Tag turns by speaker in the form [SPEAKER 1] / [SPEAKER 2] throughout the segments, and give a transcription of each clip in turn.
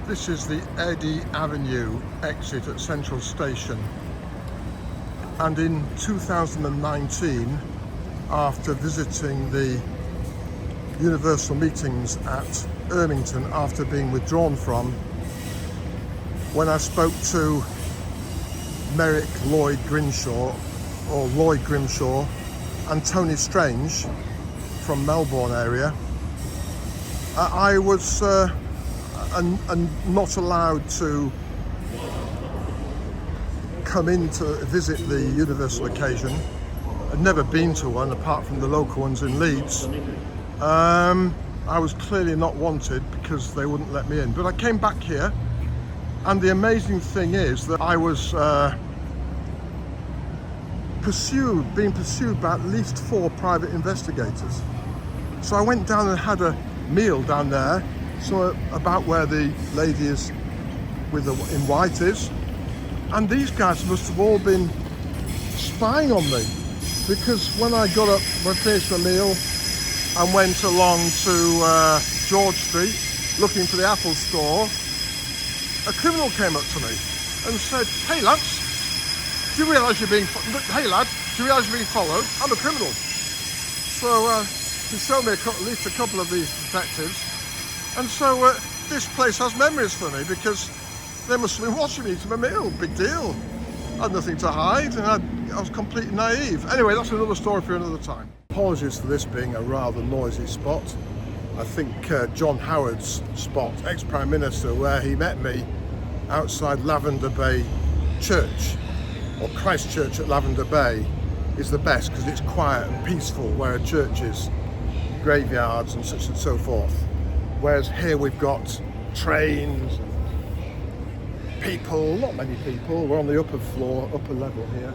[SPEAKER 1] This is the Eddy Avenue exit at Central Station, and in 2019, after visiting the Universal meetings at Ermington after being withdrawn from, when I spoke to Merrick Lloyd Grimshaw, or Lloyd Grimshaw, and Tony Strange from Melbourne area, I was not allowed to come in to visit the Universal occasion. I'd never been to one apart from the local ones in Leeds. I was clearly not wanted because they wouldn't let me in, but I came back here, and the amazing thing is that I was being pursued by at least 4 private investigators. So I went down and had a meal down there, so about where the lady is in white is, and these guys must have all been spying on me, because when I got up, when I finished my meal and went along to George Street looking for the Apple store, a criminal came up to me and said, "Hey lads, do you realise you're being followed? I'm a criminal." So he showed me at least a couple of these detectives, and so this place has memories for me, because they must have been watching me to my meal. Big deal. I had nothing to hide, and I was completely naive. Anyway, that's another story for another time. Apologies for this being a rather noisy spot. I think John Howard's spot, ex-Prime Minister, where he met me outside Lavender Bay Church, or Christ Church at Lavender Bay, is the best because it's quiet and peaceful, where a church is, graveyards and such and so forth. Whereas here we've got trains and people, not many people. We're on the upper floor, upper level here,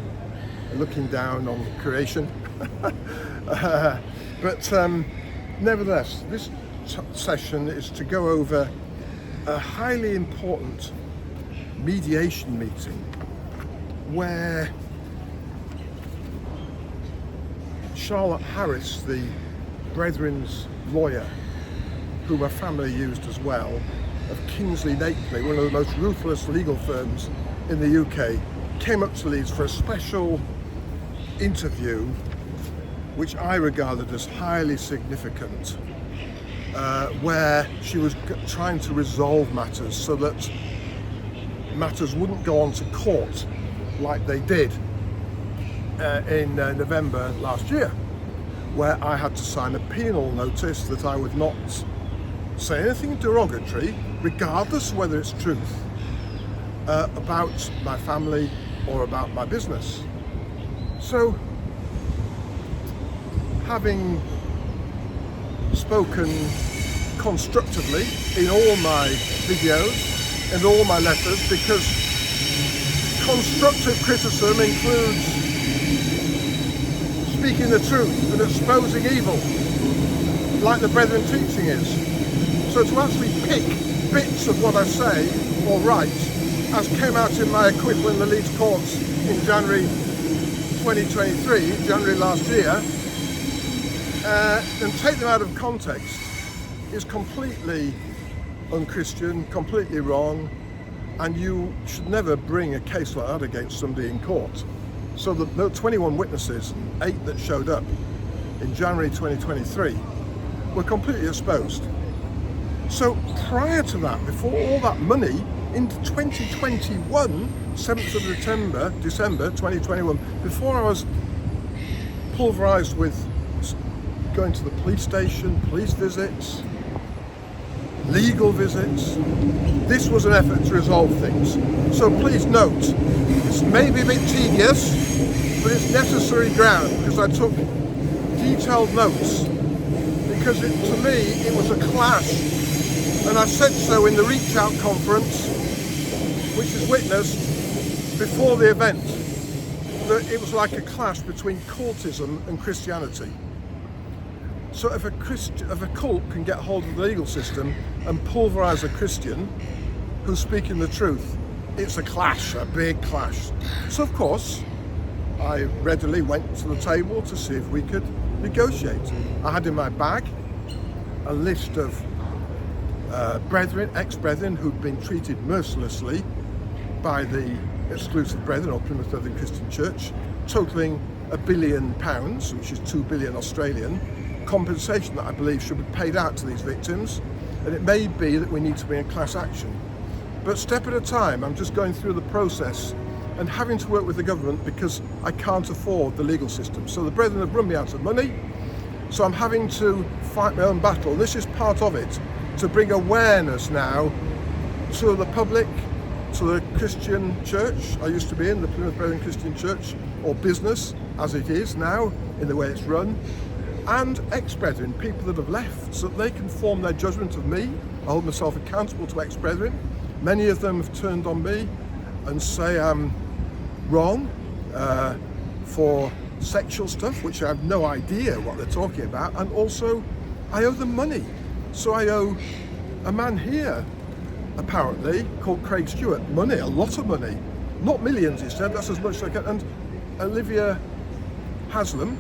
[SPEAKER 1] looking down on creation. But nevertheless, this session is to go over a highly important mediation meeting where Charlotte Harris, the Brethren's lawyer, who my family used as well, of Kingsley Napley, one of the most ruthless legal firms in the UK, came up to Leeds for a special interview, which I regarded as highly significant, where she was trying to resolve matters so that matters wouldn't go on to court like they did in November last year, where I had to sign a penal notice that I would not say anything derogatory, regardless of whether it's truth, about my family or about my business. So, having spoken constructively in all my videos and all my letters, because constructive criticism includes speaking the truth and exposing evil, like the Brethren teaching is. So to actually pick bits of what I say or write, as came out in my acquittal in the Leeds courts in January 2023, January last year, and take them out of context is completely unchristian, completely wrong, and you should never bring a case like that against somebody in court. So the 21 witnesses, 8 that showed up in January 2023, were completely exposed. So prior to that, before all that money, in 2021, 7th of December 2021, before I was pulverised with going to the police station, police visits, legal visits, this was an effort to resolve things. So please note, this may be a bit tedious, but it's necessary ground, because I took detailed notes, because to me it was a clash. And I said so in the Reach Out conference, which is witnessed before the event, that it was like a clash between cultism and Christianity. So if a cult can get hold of the legal system and pulverise a Christian who's speaking the truth, it's a clash, a big clash. So of course, I readily went to the table to see if we could negotiate. I had in my bag a list of brethren, ex-brethren, who'd been treated mercilessly by the exclusive brethren or Plymouth Brethren Christian Church, totaling £1 billion, which is 2 billion Australian, compensation that I believe should be paid out to these victims. And it may be that we need to bring a class action. But step at a time, I'm just going through the process and having to work with the government because I can't afford the legal system. So the brethren have run me out of money, so I'm having to fight my own battle. This is part of it, to bring awareness now to the public, to the Christian church I used to be in, the Plymouth Brethren Christian Church, or business as it is now, in the way it's run, and ex-brethren, people that have left, so that they can form their judgment of me. I hold myself accountable to ex-brethren. Many of them have turned on me and say I'm wrong for sexual stuff, which I have no idea what they're talking about, and also I owe them money. So I owe a man here, apparently, called Craig Stewart, money, a lot of money. Not millions, he said, that's as much as I can. And Olivia Haslam,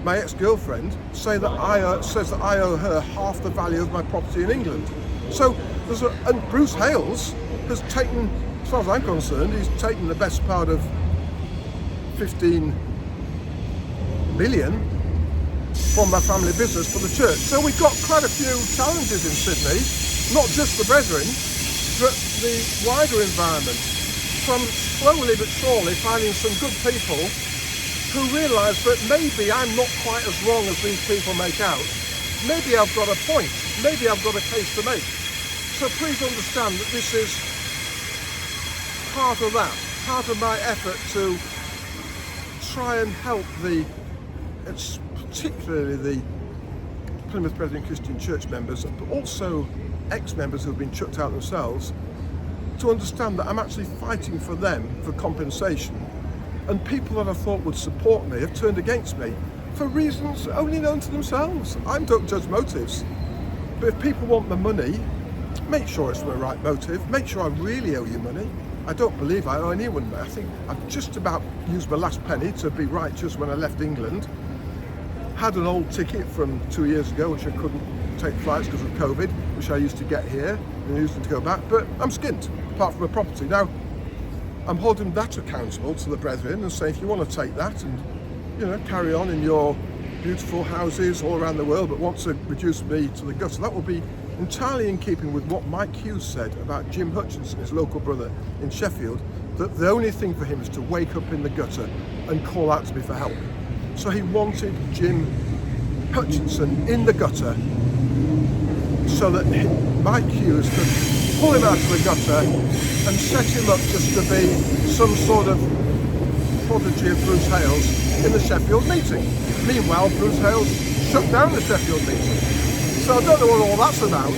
[SPEAKER 1] my ex-girlfriend, says that I owe her half the value of my property in England. So and Bruce Hales has taken, as far as I'm concerned, he's taken the best part of 15 million from my family business for the church. So we've got quite a few challenges in Sydney, not just the brethren, but the wider environment. So I'm slowly but surely finding some good people who realise that maybe I'm not quite as wrong as these people make out. Maybe I've got a point, maybe I've got a case to make. So please understand that this is part of that, part of my effort to try and help it's particularly the Plymouth Brethren Christian Church members, but also ex-members who have been chucked out themselves, to understand that I'm actually fighting for them for compensation. And people that I thought would support me have turned against me for reasons only known to themselves. I don't judge motives, but if people want the money, make sure it's for the right motive, make sure I really owe you money. I don't believe I owe anyone money. I think I've just about used my last penny to be righteous when I left England. Had an old ticket from 2 years ago, which I couldn't take flights because of COVID, which I used to get here and used to go back, but I'm skint, apart from a property. Now, I'm holding that accountable to the brethren and saying, if you want to take that and, carry on in your beautiful houses all around the world, but want to reduce me to the gutter, that will be entirely in keeping with what Mike Hughes said about Jim Hutchinson, his local brother in Sheffield, that the only thing for him is to wake up in the gutter and call out to me for help. So he wanted Jim Hutchinson in the gutter so that Mike Hughes could pull him out of the gutter and set him up just to be some sort of prodigy of Bruce Hales in the Sheffield meeting. Meanwhile, Bruce Hales shut down the Sheffield meeting. So I don't know what all that's about,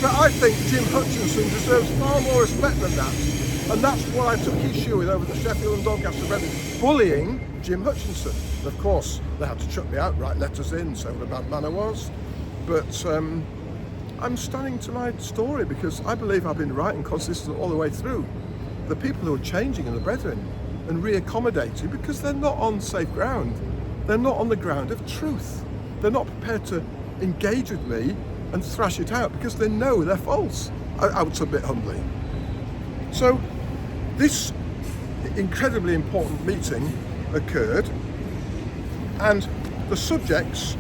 [SPEAKER 1] but I think Jim Hutchinson deserves far more respect than that. And that's what I took issue with over the Sheffield and Doncaster brethren, bullying Jim Hutchinson. And of course, they had to chuck me out, write letters in, say what a bad man I was. But I'm standing to my story because I believe I've been right and consistent all the way through. The people who are changing are the brethren and re-accommodating because they're not on safe ground. They're not on the ground of truth. They're not prepared to engage with me and thrash it out because they know they're false. I would submit humbly. So this incredibly important meeting occurred, and the subjects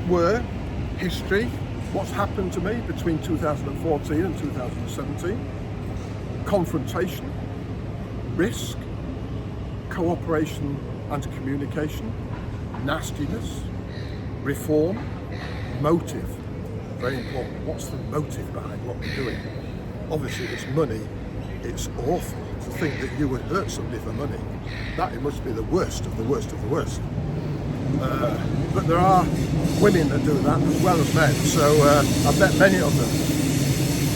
[SPEAKER 1] were history, what's happened to me between 2014 and 2017, confrontation, risk, cooperation and communication, nastiness, reform, motive. Very important. What's the motive behind what we're doing? Obviously it's money. It's awful to think that you would hurt somebody for money. That it must be the worst of the worst of the worst. But there are women that do that as well as men, so I've met many of them.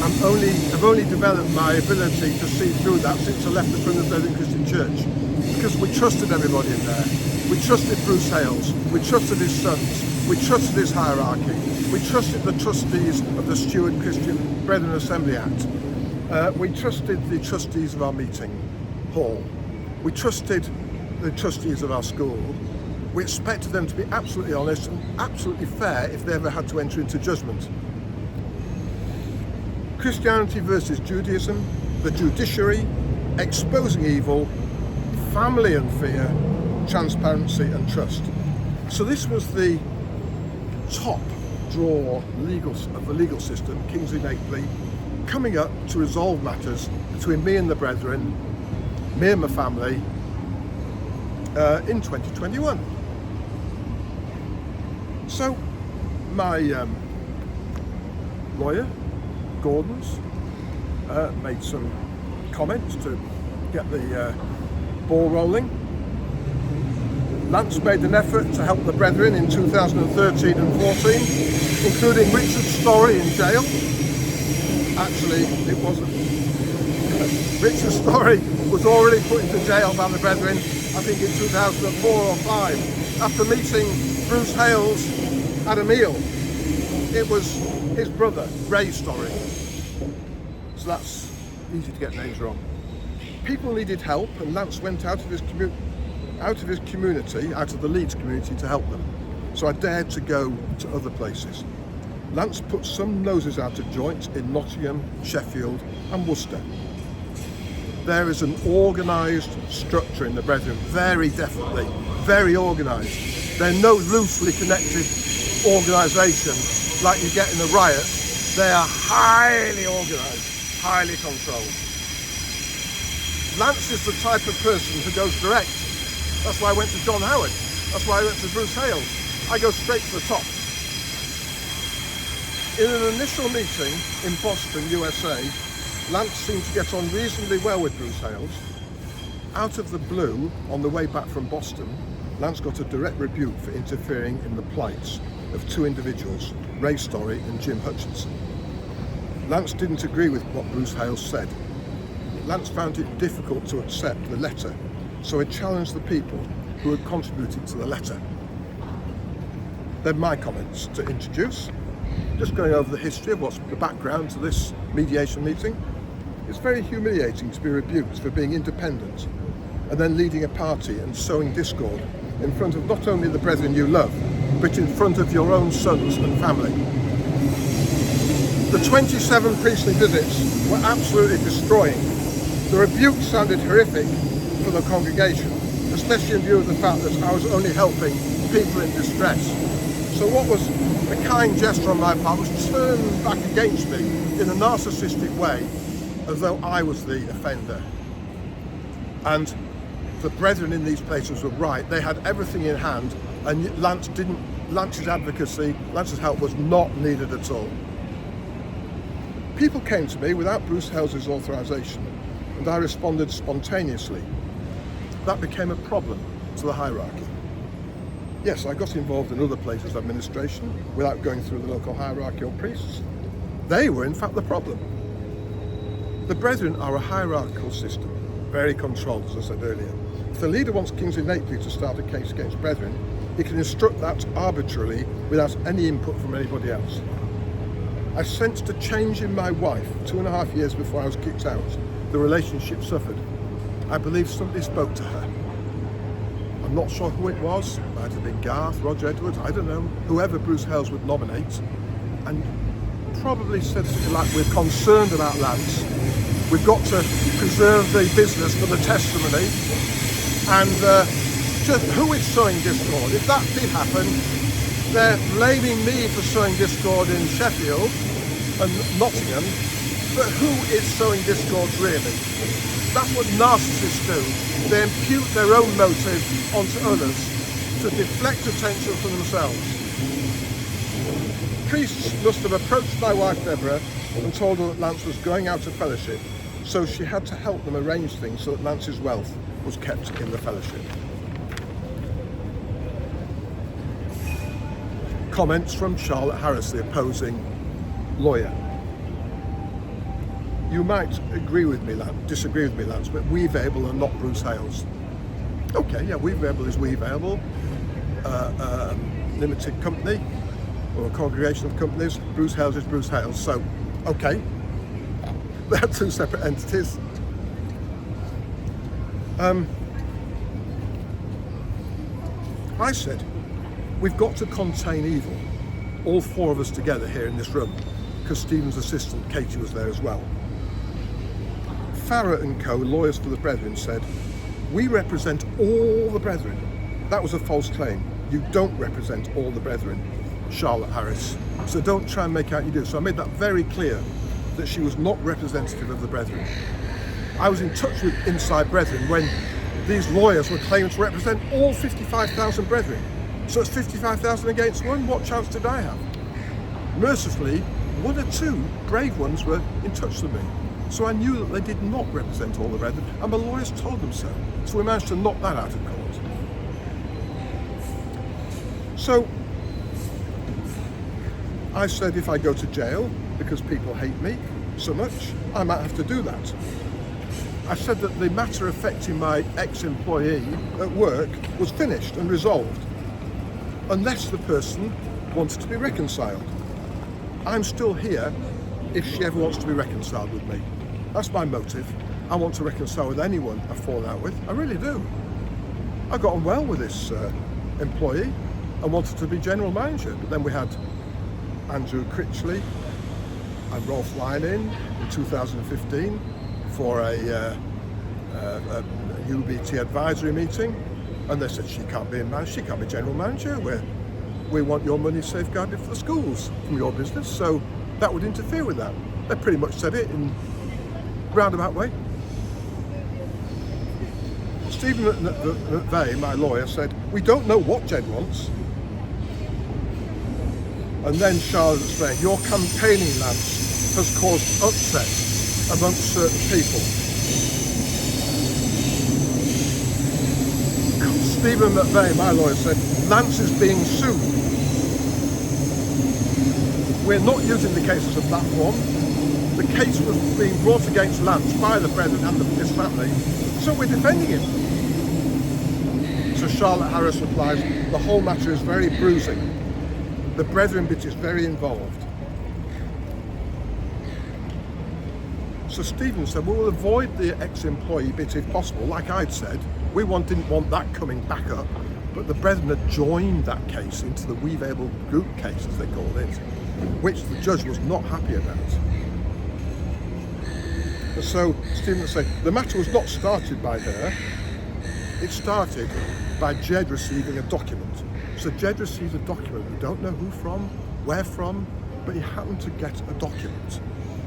[SPEAKER 1] I've only developed my ability to see through that since I left the Plymouth Brethren Christian Church, because we trusted everybody in there. We trusted Bruce Hales, we trusted his sons, we trusted his hierarchy, we trusted the trustees of the Steward Christian Brethren Assembly Act. We trusted the trustees of our meeting hall. We trusted the trustees of our school. We expected them to be absolutely honest and absolutely fair if they ever had to enter into judgment. Christianity versus Judaism, the judiciary, exposing evil, family and fear, transparency and trust. So this was the top drawer of the legal system, Kingsley Napley, coming up to resolve matters between me and the brethren, me and my family, in 2021. So my lawyer, Gordon's, made some comments to get the ball rolling. Lance made an effort to help the brethren in 2013 and 14, including Richard's story in jail. Actually, it wasn't. Richard's story was already put into jail by the brethren, I think in 2004 or 5, after meeting Bruce Hales at a meal. It was his brother, Ray's story. So that's easy to get names wrong. People needed help, and Lance went out of the Leeds community to help them. So I dared to go to other places. Lance put some noses out of joint in Nottingham, Sheffield and Worcester. There is an organised structure in the brethren, very definitely, very organised. They're no loosely connected organisation like you get in a riot. They are highly organised, highly controlled. Lance is the type of person who goes direct. That's why I went to John Howard. That's why I went to Bruce Hales. I go straight to the top. In an initial meeting in Boston, USA, Lance seemed to get on reasonably well with Bruce Hales. Out of the blue, on the way back from Boston, Lance got a direct rebuke for interfering in the plights of 2 individuals, Ray Story and Jim Hutchinson. Lance didn't agree with what Bruce Hales said. Lance found it difficult to accept the letter, so he challenged the people who had contributed to the letter. Then my comments to introduce, just going over the history of what's the background to this mediation meeting. It's very humiliating to be rebuked for being independent and then leading a party and sowing discord in front of not only the brethren you love, but in front of your own sons and family. The 27 priestly visits were absolutely destroying. The rebuke sounded horrific for the congregation, especially in view of the fact that I was only helping people in distress. So what was a kind gesture on my part was turned back against me in a narcissistic way, as though I was the offender. And the brethren in these places were right. They had everything in hand, and Lance's advocacy, Lance's help was not needed at all. People came to me without Bruce Hales' authorization, and I responded spontaneously. That became a problem to the hierarchy. Yes, I got involved in other places' administration without going through the local hierarchy or priests. They were in fact the problem. The brethren are a hierarchical system, very controlled, as I said earlier. If the leader wants Kingsley Napley to start a case against brethren, he can instruct that arbitrarily without any input from anybody else. I sensed a change in my wife 2.5 years before I was kicked out. The relationship suffered. I believe somebody spoke to her. I'm not sure who it was. It might have been Garth, Roger Edwards, I don't know. Whoever Bruce Hales would nominate. And probably said something like, we're concerned about Lance. We've got to preserve the business for the testimony. And just who is sowing discord? If that did happen, they're blaming me for sowing discord in Sheffield and Nottingham, but who is sowing discord really? That's what narcissists do. They impute their own motive onto others to deflect attention from themselves. Priests must have approached my wife Deborah and told her that Lance was going out of fellowship, so she had to help them arrange things so that Lance's wealth was kept in the fellowship. Comments from Charlotte Harris, the opposing lawyer. You might agree with me, disagree with me, Lance, but Weave Able and not Bruce Hales. Okay, yeah, Weave Able is Weave Able, limited company or a congregation of companies. Bruce Hales is Bruce Hales. So, okay, they're 2 separate entities. I said, we've got to contain evil, all 4 of us together here in this room. because Stephen's assistant, Katie, was there as well. Farrer and Co., lawyers for the Brethren, said, "We represent all the Brethren." That was a false claim. You don't represent all the Brethren, Charlotte Harris. So don't try and make out you do. So I made that very clear, that she was not representative of the Brethren. I was in touch with Inside Brethren when these lawyers were claiming to represent all 55,000 Brethren. So it's 55,000 against one. What chance did I have? Mercifully, one or two brave ones were in touch with me. So I knew that they did not represent all the Brethren, and my lawyers told them so. So we managed to knock that out of court. So I said, if I go to jail because people hate me so much, I might have to do that. I said that the matter affecting my ex-employee at work was finished and resolved, unless the person wanted to be reconciled. I'm still here if she ever wants to be reconciled with me. That's my motive. I want to reconcile with anyone I've fallen out with. I really do. I got on well with this employee and wanted to be general manager, but then we had Andrew Critchley and Rolf Lyon in 2015 for a UBT advisory meeting, and they said she can't be general manager. We want your money safeguarded for the schools from your business, so that would interfere with that. They pretty much said it in a roundabout way. Stephen McVeigh, my lawyer, said, "We don't know what Jed wants." And then Charlotte explained, "Your campaigning, Lance, has caused upset amongst certain people." Stephen McVeigh, my lawyer, said, "Lance is being sued. We're not using the case as a platform. The case was being brought against Lance by the Brethren and his family, so we're defending him." So Charlotte Harris replies, "The whole matter is very bruising. The Brethren bit is very involved." So Stephen said, "We will avoid the ex-employee bit if possible, like I'd said. We didn't want that coming back up, but the Brethren had joined that case into the We've Able group case, as they called it, which the judge was not happy about." And so Stephen said, "The matter was not started by her. It started by Jed receiving a document." So Jed received a document, we don't know who from, where from, but he happened to get a document,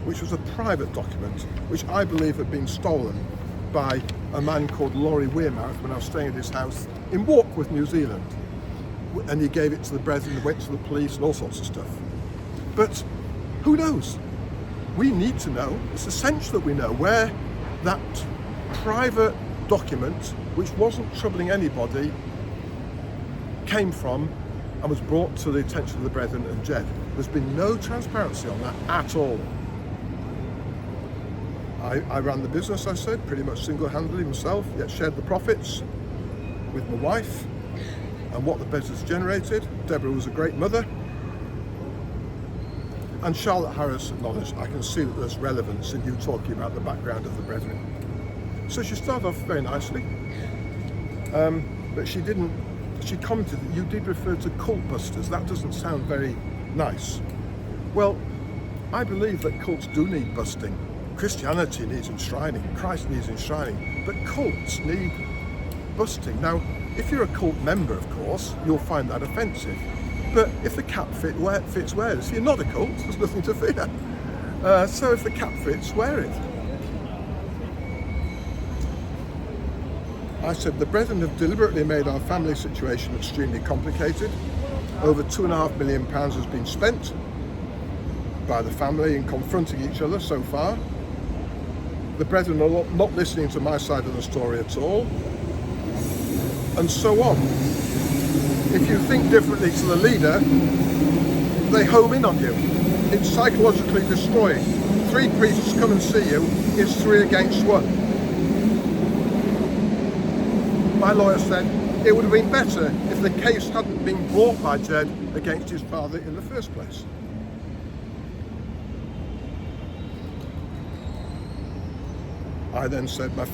[SPEAKER 1] which was a private document, which I believe had been stolen by a man called Laurie Wearmouth when I was staying at his house in Warkworth, New Zealand. And he gave it to the Brethren, went to the police and all sorts of stuff. But who knows? We need to know, it's essential that we know where that private document, which wasn't troubling anybody, came from and was brought to the attention of the Brethren and Jed. There's been no transparency on that at all. I ran the business, I said, pretty much single-handedly myself, yet shared the profits with my wife and what the business generated. Deborah was a great mother. And Charlotte Harris acknowledged, "I can see that there's relevance in you talking about the background of the Brethren." So she started off very nicely, but she commented that you did refer to cult busters. That doesn't sound very nice. Well, I believe that cults do need busting. Christianity needs enshrining, Christ needs enshrining, but cults need busting. Now, if you're a cult member, of course, you'll find that offensive. But if the cap fits where it is, you're not a cult, there's nothing to fear. So if the cap fits, wear it. I said, "The Brethren have deliberately made our family situation extremely complicated. Over £2.5 million has been spent by the family in confronting each other so far. The Brethren are not listening to my side of the story at all, and so on. If you think differently to the leader, they home in on you. It's psychologically destroying. 3 priests come and see you, it's 3 against 1. My lawyer said it would have been better if the case hadn't been brought by Jed against his father in the first place." I then said, my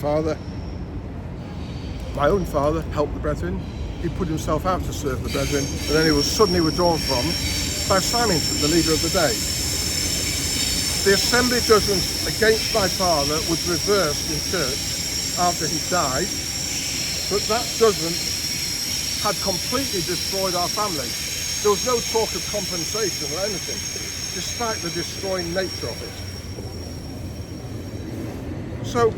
[SPEAKER 1] own father helped the Brethren. He put himself out to serve the Brethren, and then he was suddenly withdrawn from by Simon, the leader of the day. The assembly judgment against my father was reversed in church after he died, but that judgment had completely destroyed our family. There was no talk of compensation or anything, despite the destroying nature of it. So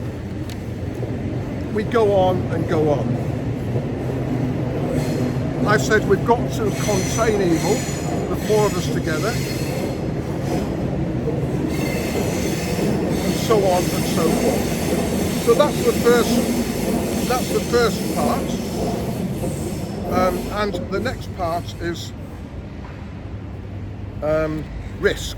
[SPEAKER 1] we go on and go on. I said we've got to contain evil, the four of us together, and so on and so forth. So that's the first part, and the next part is risk.